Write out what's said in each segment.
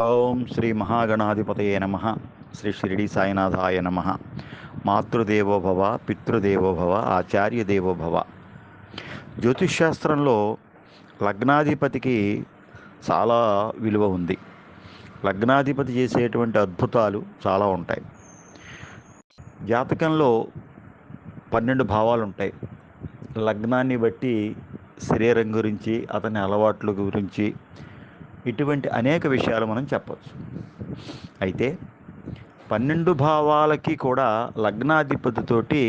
ఓం శ్రీ మహాగణాధిపతయే నమ. శ్రీ షిరిడి సాయినాథాయ నమ. మాతృదేవో భవ, పితృదేవో భవ, ఆచార్య దేవో భవ. జ్యోతిష్శాస్త్రంలో లగ్నాధిపతికి చాలా విలువ ఉంది. లగ్నాధిపతి చేసేటువంటి అద్భుతాలు చాలా ఉంటాయి. జాతకంలో 12 భావాలు ఉంటాయి. లగ్నాన్ని బట్టి శరీరం గురించి, అతని అలవాట్ల గురించి, ఇటువంటి అనేక విషయాలు మనం చెప్పవచ్చు. అయితే 12 భావాలకి కూడా లగ్నాధిపతితోటి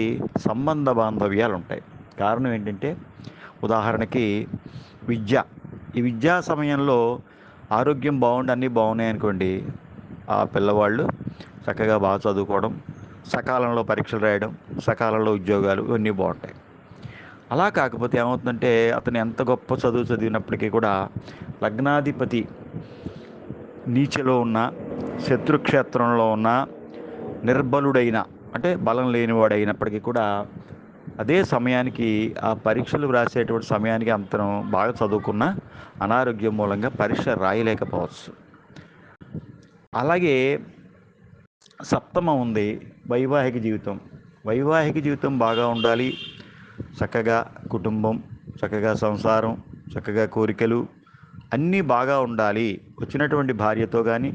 సంబంధ బాంధవ్యాలు ఉంటాయి. కారణం ఏంటంటే, ఉదాహరణకి విద్య. ఈ విద్యా సమయంలో ఆరోగ్యం బాగుండి అన్నీ బాగున్నాయి అనుకోండి, ఆ పిల్లవాళ్ళు చక్కగా బాగా చదువుకోవడం, సకాలంలో పరీక్షలు రాయడం, సకాలంలో ఉద్యోగాలు ఇవన్నీ బాగుంటాయి. అలా కాకపోతే ఏమవుతుందంటే, అతను ఎంత గొప్ప చదువు చదివినప్పటికీ కూడా లగ్నాధిపతి నీచలో ఉన్న, శత్రుక్షేత్రంలో ఉన్న, నిర్బలుడైన అంటే బలం లేనివాడైనప్పటికీ కూడా అదే సమయానికి ఆ పరీక్షలు రాసేటువంటి సమయానికి అంతను బాగా చదువుకున్న అనారోగ్యం మూలంగా పరీక్ష రాయలేకపోవచ్చు. అలాగే సప్తమం ఉంది, వైవాహిక జీవితం. వైవాహిక జీవితం బాగా ఉండాలి, చక్కగా కుటుంబం, చక్కగా సంసారం, చక్కగా కోరికలు అన్నీ బాగా ఉండాలి. వచ్చినటువంటి భార్యతో కానీ,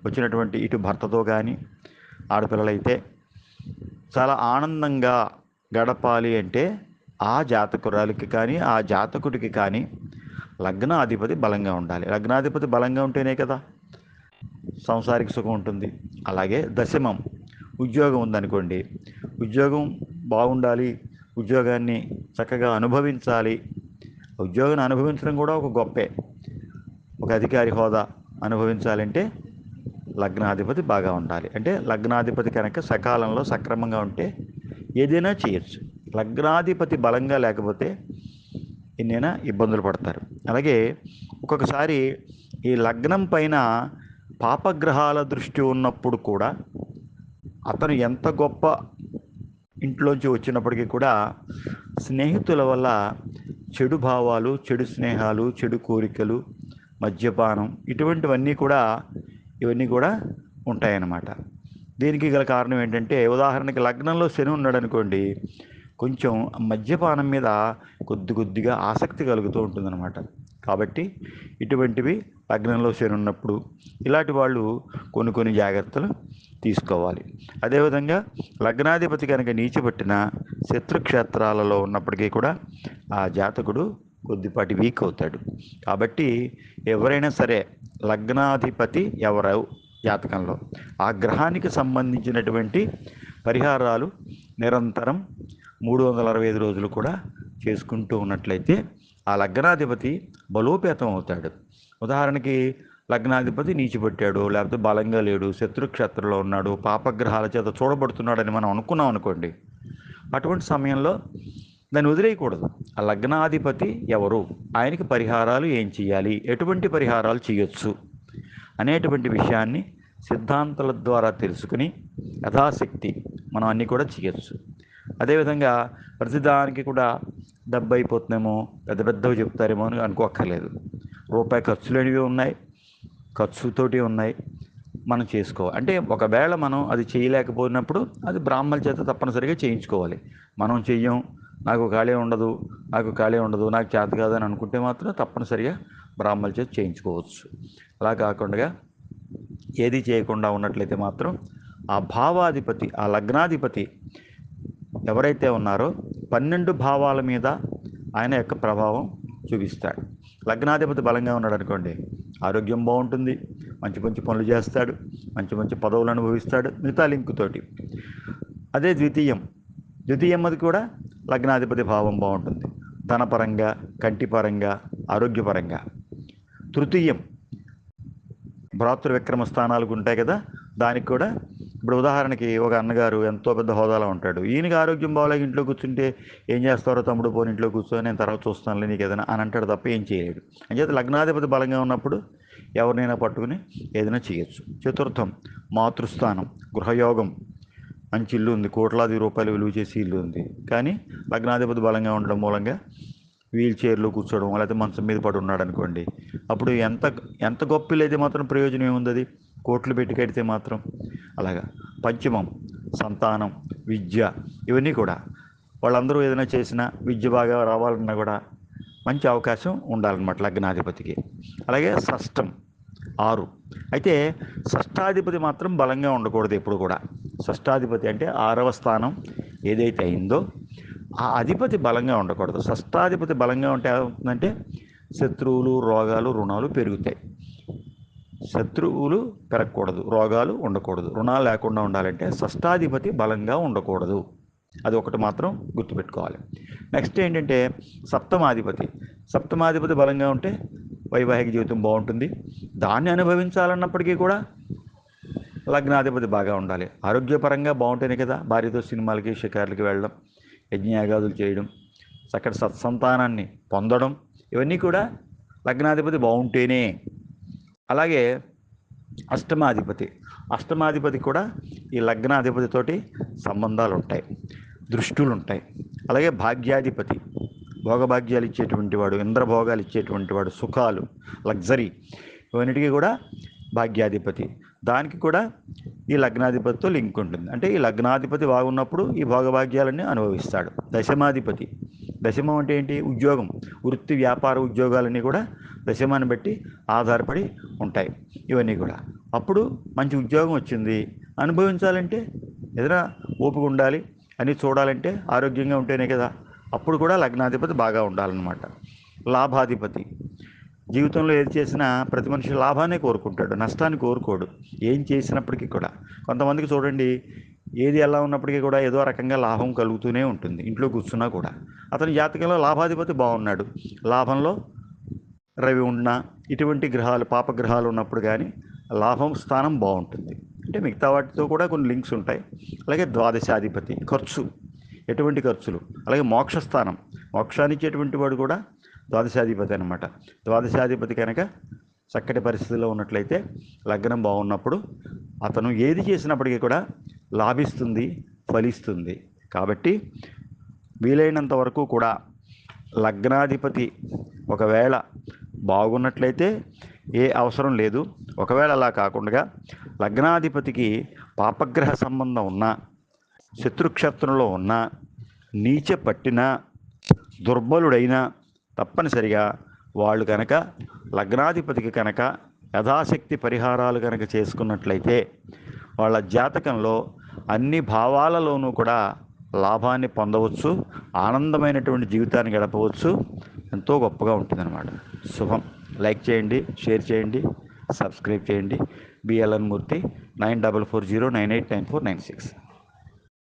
వచ్చినటువంటి ఇటు భర్తతో కానీ, ఆడపిల్లలైతే చాలా ఆనందంగా గడపాలి అంటే ఆ జాతకురాలికి కానీ, ఆ జాతకుడికి కానీ లగ్నాధిపతి బలంగా ఉండాలి. లగ్నాధిపతి బలంగా ఉంటేనే కదా సంసారిక సుఖం ఉంటుంది. అలాగే దశమం, ఉద్యోగం ఉందనుకోండి, ఉద్యోగం బాగుండాలి, ఉద్యోగాన్ని చక్కగా అనుభవించాలి. ఉద్యోగాన్ని అనుభవించడం కూడా ఒక గొప్పే. ఒక అధికారి హోదా అనుభవించాలంటే లగ్నాధిపతి బాగా ఉండాలి. అంటే లగ్నాధిపతి కనుక సకాలంలో సక్రమంగా ఉంటే ఏదైనా చేయొచ్చు. లగ్నాధిపతి బలంగా లేకపోతే ఎన్నైనా ఇబ్బందులు పడతారు. అలాగే ఒక్కొక్కసారి ఈ లగ్నం పైన పాపగ్రహాల దృష్టి ఉన్నప్పుడు కూడా అతను ఎంత గొప్ప ఇంట్లోంచి వచ్చినప్పటికీ కూడా స్నేహితుల వల్ల చెడు భావాలు, చెడు స్నేహాలు, చెడు కోరికలు, మద్యపానం ఇటువంటివన్నీ కూడా ఇవన్నీ కూడా ఉంటాయన్నమాట. దీనికి గల కారణం ఏంటంటే, ఉదాహరణకి లగ్నంలో శని ఉన్నాడు అనుకోండి, కొంచెం మద్యపానం మీద కొద్దిగా ఆసక్తి కలుగుతూ ఉంటుందన్నమాట. కాబట్టి ఇటువంటివి లగ్నంలో శని ఉన్నప్పుడు ఇలాంటి వాళ్ళు కొన్ని జాగ్రత్తలు తీసుకోవాలి. అదేవిధంగా లగ్నాధిపతి కనుక నీచిపట్టిన శత్రుక్షేత్రాలలో ఉన్నప్పటికీ కూడా ఆ జాతకుడు కొద్దిపాటి వీక్ అవుతాడు. కాబట్టి ఎవరైనా సరే లగ్నాధిపతి ఎవరు జాతకంలో ఆ గ్రహానికి సంబంధించినటువంటి పరిహారాలు నిరంతరం 365 రోజులు కూడా చేసుకుంటూ ఉన్నట్లయితే ఆ లగ్నాధిపతి బలోపేతం అవుతాడు. ఉదాహరణకి లగ్నాధిపతి నీచిపట్టాడు, లేకపోతే బలంగా లేడు, శత్రుక్షేత్రంలో ఉన్నాడు, పాపగ్రహాల చేత చూడబడుతున్నాడని మనం అనుకున్నాం అనుకోండి, అటువంటి సమయంలో దాన్ని వదిలేయకూడదు. ఆ లగ్నాధిపతి ఎవరు, ఆయనకి పరిహారాలు ఏం చేయాలి, ఎటువంటి పరిహారాలు చేయొచ్చు అనేటువంటి విషయాన్ని సిద్ధాంతాల ద్వారా తెలుసుకుని యథాశక్తి మనం అన్నీ కూడా చేయొచ్చు. అదేవిధంగా ప్రతిదానికి కూడా డబ్బు అయిపోతుందేమో, పెద్దవి చెప్తారేమో అని అనుకోక్కర్లేదు. రూపాయి ఖర్చు లేనివి ఉన్నాయి, ఖర్చుతోటి ఉన్నాయి. మనం అంటే ఒకవేళ మనం అది చేయలేకపోయినప్పుడు అది బ్రాహ్మణుల చేత తప్పనిసరిగా చేయించుకోవాలి. మనం చెయ్యం, నాకు ఖాళీ ఉండదు, నాకు చేత కాదని అనుకుంటే మాత్రం తప్పనిసరిగా బ్రాహ్మణుల చేత చేయించుకోవచ్చు. అలా కాకుండా ఏది చేయకుండా ఉన్నట్లయితే మాత్రం ఆ భావాధిపతి, ఆ లగ్నాధిపతి ఎవరైతే ఉన్నారో 12 భావాల మీద ఆయన యొక్క ప్రభావం చూపిస్తాడు. లగ్నాధిపతి బలంగా ఉన్నాడు అనుకోండి, ఆరోగ్యం బాగుంటుంది, మంచి పనులు చేస్తాడు, మంచి పదవులు అనుభవిస్తాడు మిగతా లింకుతోటి. అదే ద్వితీయమ్మది కూడా లగ్నాధిపతి భావం బాగుంటుంది, ధనపరంగా, కంటిపరంగా, ఆరోగ్యపరంగా. తృతీయం భ్రాతృ విక్రమ స్థానాలకు ఉంటాయి కదా, దానికి కూడా ఇప్పుడు ఉదాహరణకి ఒక అన్నగారు ఎంతో పెద్ద హోదాలో ఉంటాడు, ఈయనకి ఆరోగ్యం బాగాలేక ఇంట్లో కూర్చుంటే ఏం చేస్తారో తమ్ముడు, పోని ఇంట్లో కూర్చొని నేను తర్వాత చూస్తానులే నీకు ఏదైనా అని అంటాడు తప్ప ఏం చేయలేడు. అంచేత లగ్నాధిపతి బలంగా ఉన్నప్పుడు ఎవరినైనా పట్టుకుని ఏదైనా చేయొచ్చు. చతుర్థం మాతృస్థానం, గృహయోగం. మంచి ఇల్లు ఉంది, కోట్లాది రూపాయలు విలువ చేసి ఇల్లు ఉంది, కానీ లగ్నాధిపతి బలంగా ఉండడం మూలంగా వీల్ చైర్లో కూర్చోవడం లేకపోతే మంచం మీద పడి ఉన్నాడు అనుకోండి, అప్పుడు ఎంత ఎంత గొప్ప అయితే మాత్రం ప్రయోజనం ఏముంది? అది కోట్లు పెట్టి కడితే మాత్రం. అలాగా పంచమం సంతానం, విద్య, ఇవన్నీ కూడా వాళ్ళందరూ ఏదైనా చేసినా విద్య బాగా రావాలన్నా కూడా మంచి అవకాశం ఉండాలన్నమాట లగ్నాధిపతికి. అలాగే షష్టం 6. అయితే షష్టాధిపతి మాత్రం బలంగా ఉండకూడదు ఎప్పుడు కూడా. షష్టాధిపతి అంటే 6వ స్థానం ఏదైతే అయిందో ఆ అధిపతి బలంగా ఉండకూడదు. షష్టాధిపతి బలంగా ఉంటే ఏమవుతుందంటే శత్రువులు, రోగాలు, రుణాలు పెరుగుతాయి. శత్రువులు పెరగకూడదు, రోగాలు ఉండకూడదు. రుణాలు లేకుండా ఉండాలంటే షష్టాధిపతి బలంగా ఉండకూడదు. అది ఒకటి మాత్రం గుర్తుపెట్టుకోవాలి. నెక్స్ట్ ఏంటంటే సప్తమాధిపతి బలంగా ఉంటే వైవాహిక జీవితం బాగుంటుంది. దాన్ని అనుభవించాలన్నప్పటికీ కూడా లగ్నాధిపతి బాగా ఉండాలి. ఆరోగ్యపరంగా బాగుంటేనే కదా భార్యతో సినిమాలకి, షికార్లకి వెళ్ళడం, యజ్ఞయాగాదులు చేయడం, చక్కటి సత్సంతానాన్ని పొందడం, ఇవన్నీ కూడా లగ్నాధిపతి బాగుంటేనే. అలాగే అష్టమాధిపతి కూడా ఈ లగ్నాధిపతితోటి సంబంధాలు ఉంటాయి, దృష్టులు ఉంటాయి. అలాగే భాగ్యాధిపతి భోగభాగ్యాలు ఇచ్చేటువంటి వాడు, ఇంద్రభోగాలు ఇచ్చేటువంటి వాడు, సుఖాలు, లగ్జరీ, ఇవన్నిటికీ కూడా భాగ్యాధిపతి. దానికి కూడా ఈ లగ్నాధిపతితో లింక్ ఉంటుంది. అంటే ఈ లగ్నాధిపతి బాగున్నప్పుడు ఈ భోగభాగ్యాలన్నీ అనుభవిస్తాడు. దశమం అంటే ఏంటి? ఉద్యోగం, వృత్తి, వ్యాపార ఉద్యోగాలన్నీ కూడా దశమాన్ని బట్టి ఆధారపడి ఉంటాయి. ఇవన్నీ కూడా అప్పుడు మంచి ఉద్యోగం వచ్చింది, అనుభవించాలంటే ఏదైనా ఓపిక ఉండాలి, అని చూడాలంటే ఆరోగ్యంగా ఉంటేనే కదా. అప్పుడు కూడా లగ్నాధిపతి బాగా ఉండాలన్నమాట. లాభాధిపతి జీవితంలో ఏది చేసినా ప్రతి మనిషి లాభాన్ని కోరుకుంటాడు, నష్టాన్ని కోరుకోడు ఏం చేసినప్పటికీ కూడా. కొంతమందికి చూడండి, ఏది ఎలా ఉన్నప్పటికీ కూడా ఏదో రకంగా లాభం కలుగుతూనే ఉంటుంది. ఇంట్లో కూర్చున్నా కూడా అతని జాతకంలో లాభాధిపతి బాగున్నాడు, లాభంలో రవి ఉన్నా, ఇటువంటి గ్రహాలు పాపగ్రహాలు ఉన్నప్పుడు కానీ లాభం స్థానం బాగుంటుంది. అంటే మిగతా వాటితో కూడా కొన్ని లింక్స్ ఉంటాయి. అలాగే ద్వాదశాధిపతి ఎటువంటి ఖర్చులు. అలాగే మోక్షస్థానం, మోక్షాన్ని ఇచ్చేటువంటి వాడు కూడా ద్వాదశాధిపతి అనమాట. ద్వాదశాధిపతి కనుక చక్కటి పరిస్థితుల్లో ఉన్నట్లయితే లగ్నం బాగున్నప్పుడు అతను ఏది చేసినప్పటికీ కూడా లాభిస్తుంది, ఫలిస్తుంది. కాబట్టి వీలైనంత వరకు కూడా లగ్నాధిపతి ఒకవేళ బాగున్నట్లయితే ఏ అవసరం లేదు. ఒకవేళ అలా కాకుండా లగ్నాధిపతికి పాపగ్రహ సంబంధం ఉన్నా, శత్రుక్షేత్రంలో ఉన్నా, నీచ పట్టినా, దుర్బలుడైనా తప్పనిసరిగా వాళ్ళు కనుక లగ్నాధిపతికి కనుక యథాశక్తి పరిహారాలు కనుక చేసుకున్నట్లయితే వాళ్ళ జాతకంలో అన్ని భావాలలోనూ కూడా లాభాన్ని పొందవచ్చు, ఆనందమైనటువంటి జీవితాన్ని గడపవచ్చు. ఎంతో గొప్పగా ఉంటుందన్నమాట. శుభం. లైక్ చేయండి, షేర్ చేయండి, సబ్స్క్రైబ్ చేయండి. బిఎల్ఎన్ మూర్తి 9440989496.